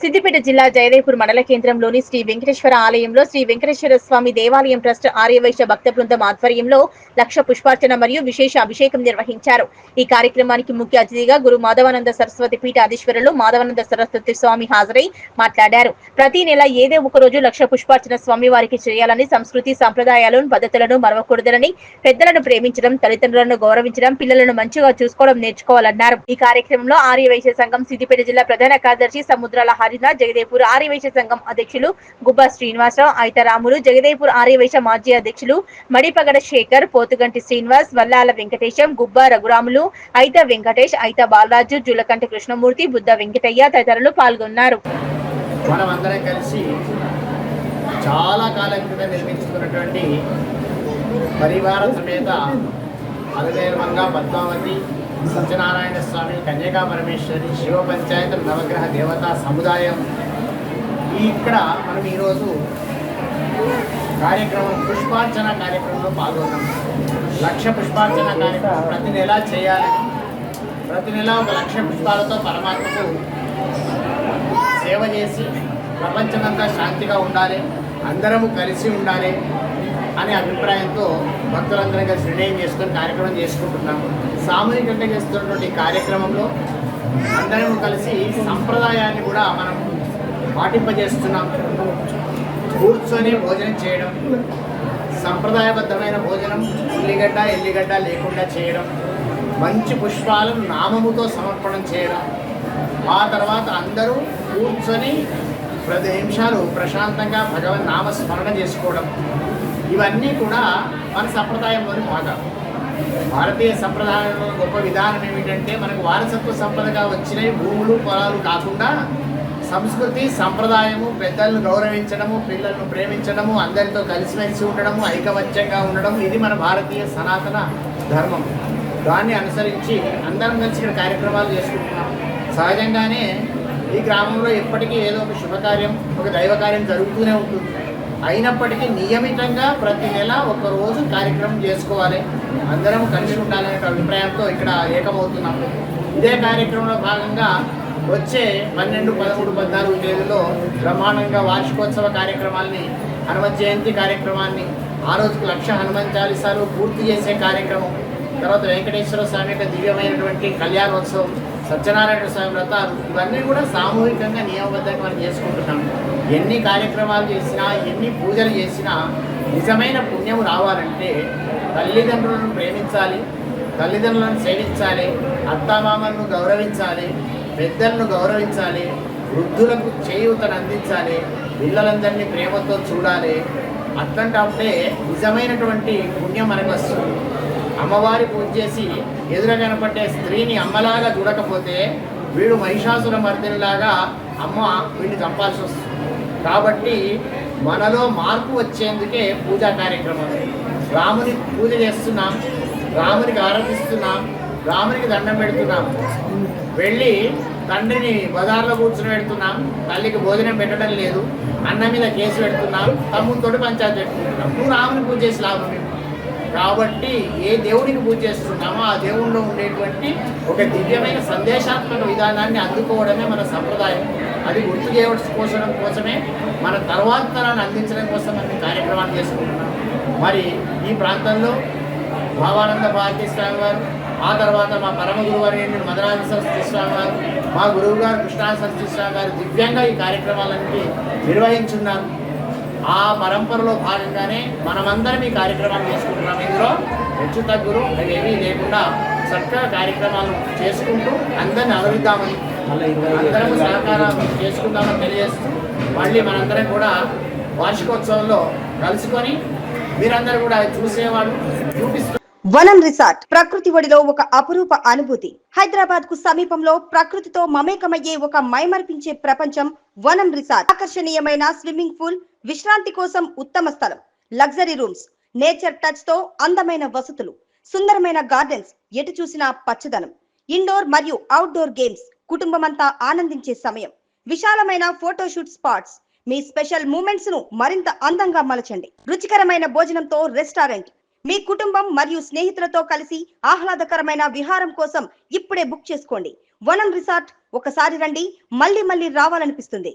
సిద్దిపేట జిల్లా జయదేవ్పూర్ మండల కేంద్రంలోని శ్రీ వెంకటేశ్వర ఆలయంలో శ్రీ వెంకటేశ్వర స్వామి దేవాలయం ట్రస్ట్ ఆర్యవైశ్య భక్త బృందం ఆధ్వర్యంలో లక్ష పుష్పార్చన మరియు విశేష అభిషేకం నిర్వహించారు. ఈ కార్యక్రమానికి ముఖ్య అతిథిగా గురు మాధవానంద సరస్వతి పీఠ అధీశ్వరులు మాధవానంద సరస్వతి స్వామి హాజరై మాట్లాడారు. ప్రతి నెల ఏదో ఒక రోజు లక్ష పుష్పార్చన స్వామి వారికి చేయాలని, సంస్కృతి సంప్రదాయాలను పద్ధతులను మరవకూడదని, పెద్దలను ప్రేమించడం, తల్లిదండ్రులను గౌరవించడం, పిల్లలను మంచిగా చూసుకోవడం నేర్చుకోవాలన్నారు. ఈ కార్యక్రమంలో ఆర్యవైశ్య సంఘం సిద్దిపేట జిల్లా ప్రధాన కార్యదర్శి సముద్రాల హరినాథ్, జగదేవ్పూర్ ఆర్యవైశ్య సంఘం అధ్యక్షులు గుబ్బా శ్రీనివాసరావు, ఐతరాములు, జగదేవ్పూర్ ఆర్యవైశ్య మాజీ అధ్యక్షులు మడిపగడ శేఖర్, పోతుగంటి శ్రీనివాస్, వల్లాల వెంకటేశం, గుబ్బా రఘురాములు, ఐత వెంకటేష్, ఐత బాలరాజు, జులకంటి కృష్ణమూర్తి, బుద్ధ వెంకటయ్య తదితరులు పాల్గొన్నారు. మనమందరం కలిసి చాలా కాలం క్రితం నిర్మించుకున్నటువంటి పరివార సమేత అలవేర్వంగా పద్మావతి, సత్యనారాయణ స్వామి, కన్యకా పరమేశ్వరి, శివ పంచాయత్ నవగ్రహ దేవతా సముదాయం ఇక్కడ మనం ఈరోజు కార్యక్రమం పుష్పార్చన కార్యక్రమంలో పాల్గొన్నాం. లక్ష పుష్పార్చన కార్యక్రమం ప్రతి నెల చేయాలని, ప్రతి నెల ఒక లక్ష పుష్పాలతో పరమాత్మకు సేవ చేసి ప్రపంచమంతా శాంతిగా ఉండాలి, అందరము కలిసి ఉండాలి అనే అభిప్రాయంతో భక్తులందరం కలిసి నిర్ణయం చేసుకొని కార్యక్రమం చేసుకుంటున్నాము. సామూహికంగా చేస్తున్నటువంటి కార్యక్రమంలో అందరం కలిసి సంప్రదాయాన్ని కూడా మనం పాటింపజేస్తున్నాం. కూర్చొని భోజనం చేయడం, సంప్రదాయబద్ధమైన భోజనం, ఎల్లిగడ్డ లేకుండా చేయడం, మంచి పుష్పాలను నామముతో సమర్పణం చేయడం, ఆ తర్వాత అందరూ కూర్చొని 10 నిమిషాలు ప్రశాంతంగా భగవన్ నామస్మరణ చేసుకోవడం, ఇవన్నీ కూడా మన సంప్రదాయంలోని భాగాలు. భారతీయ సంప్రదాయంలో గొప్ప విధానం ఏమిటంటే, మనకు వారసత్వ సంపదగా వచ్చినవి భూములు పొలాలు కాకుండా సంస్కృతి సంప్రదాయము, పెద్దలను గౌరవించడము, పిల్లలను ప్రేమించడము, అందరితో కలిసిమెలిసి ఉండడము, ఐకమత్యంగా ఉండడం, ఇది మన భారతీయ సనాతన ధర్మం. దాన్ని అనుసరించి అందరం కలిసి ఇక్కడ కార్యక్రమాలు చేసుకుంటున్నాం. సహజంగానే ఈ గ్రామంలో ఎప్పటికీ ఏదో ఒక శుభకార్యం, ఒక దైవకార్యం జరుగుతూనే ఉంటుంది. అయినప్పటికీ నియమితంగా ప్రతి నెల ఒక రోజు కార్యక్రమం చేసుకోవాలి, అందరం కలిసి ఉండాలనే అభిప్రాయంతో ఇక్కడ ఏకమవుతున్నాము. ఇదే కార్యక్రమంలో భాగంగా వచ్చే 12, 13, 14 తేదీలో బ్రహ్మాండంగా వార్షికోత్సవ కార్యక్రమాల్ని, హనుమత్ జయంతి కార్యక్రమాన్ని, ఆ రోజుకు 1,00,000 హనుమాన్ చాలీసాలు పూర్తి చేసే కార్యక్రమం, తర్వాత వెంకటేశ్వర స్వామి యొక్క దివ్యమైనటువంటి కళ్యాణోత్సవం, సత్యనారాయణ స్వామి వ్రతాలు, ఇవన్నీ కూడా సామూహికంగా నియమబద్ధంగా మనం చేసుకుంటున్నాం. ఎన్ని కార్యక్రమాలు చేసినా, ఎన్ని పూజలు చేసినా నిజమైన పుణ్యం రావాలంటే తల్లిదండ్రులను ప్రేమించాలి, తల్లిదండ్రులను సేవించాలి, అత్తామామలను గౌరవించాలి, పెద్దలను గౌరవించాలి, వృద్ధులకు చేయూతను అందించాలి, పిల్లలందరినీ ప్రేమతో చూడాలి. అట్లాంటప్పుడే నిజమైనటువంటి పుణ్యం మనకు వస్తుంది. అమ్మవారి పూజ చేసి ఎదురు కనపడే స్త్రీని అమ్మలాగా చూడకపోతే వీడు మహిషాసుర మర్దినిలాగా అమ్మ వీడిని చంపాల్సి వస్తుంది. కాబట్టి మనలో మార్పు వచ్చేందుకే పూజా కార్యక్రమం. రాముని పూజ చేస్తున్నాం, రామునికి ఆరాధిస్తున్నాం, రామునికి దండం పెడుతున్నాం, వెళ్ళి తండ్రిని బజార్లో కూర్చుని పెడుతున్నాం, తల్లికి భోజనం పెట్టడం లేదు, అన్న మీద కేసు పెడుతున్నాం, తమ్ముడితోటి పంచాయతీ పెట్టుకుంటున్నాం. నువ్వు రాముని పూజ చేసి లాభం. కాబట్టి ఏ దేవుడికి పూజ చేస్తున్నామో ఆ దేవుడిలో ఉండేటువంటి ఒక దివ్యమైన సందేశాత్మక విధానాన్ని అందుకోవడమే మన సంప్రదాయం. అది గుర్తు చేసుకోవడం కోసమే, మన తర్వాత తరాన్ని అందించడం కోసం మనం కార్యక్రమాలు చేసుకుంటున్నాం. మరి ఈ ప్రాంతంలో భావానంద భారతీ స్వామి వారు, ఆ తర్వాత మా పరమ గురువారు మదరాజ సరస్వతి స్వామి వారు, మా గురువు గారు కృష్ణా సరస్వతి స్వామి గారు దివ్యంగా ఈ కార్యక్రమాలన్నీ నిర్వహించున్నారు. ఆ పరంపరలో భాగంగానే మనమందరం ఈ కార్యక్రమాలు చేసుకుంటున్నాం. ఇందులో హెచ్చు తగ్గులు అవేమీ లేకుండా చక్కగా కార్యక్రమాలు చేసుకుంటూ అందరిని అలవిద్దామని, అందరం సహకారం చేసుకుందామని తెలియజేస్తూ మళ్ళీ మనందరం కూడా వార్షికోత్సవంలో కలుసుకొని మీరందరూ కూడా చూసేవాళ్ళు చూపిస్తూ. వనం రిసార్ట్ ప్రకృతి ఒడిలో ఒక అపురూప అనుభూతి. హైదరాబాద్ కు సమీపంలో ప్రకృతితో మమేకమయ్యే ఒక మైమర్పించే ప్రపంచం వనం రిసార్ట్. ఆకర్షణీయమైన స్విమ్మింగ్ పూల్, విశ్రాంతి కోసం ఉత్తమ స్థలం, లగ్జరీ రూమ్స్, నేచర్ టచ్ తో అందమైన వసతులు, సుందరమైన గార్డెన్స్, ఎటు చూసినా పచ్చదనం, ఇండోర్ మరియు అవుట్డోర్ గేమ్స్, కుటుంబమంతా ఆనందించే సమయం, విశాలమైన ఫోటోషూట్ స్పాట్స్. మీ స్పెషల్ మూమెంట్స్ ను మరింత అందంగా మలచండి. రుచికరమైన భోజనంతో రెస్టారెంట్, మీ కుటుంబం మరియు స్నేహితులతో కలిసి ఆహ్లాదకరమైన విహారం కోసం ఇప్పుడే బుక్ చేసుకోండి. వనం రిసార్ట్ ఒకసారి రండి, మళ్ళీ రావాలనిపిస్తుంది.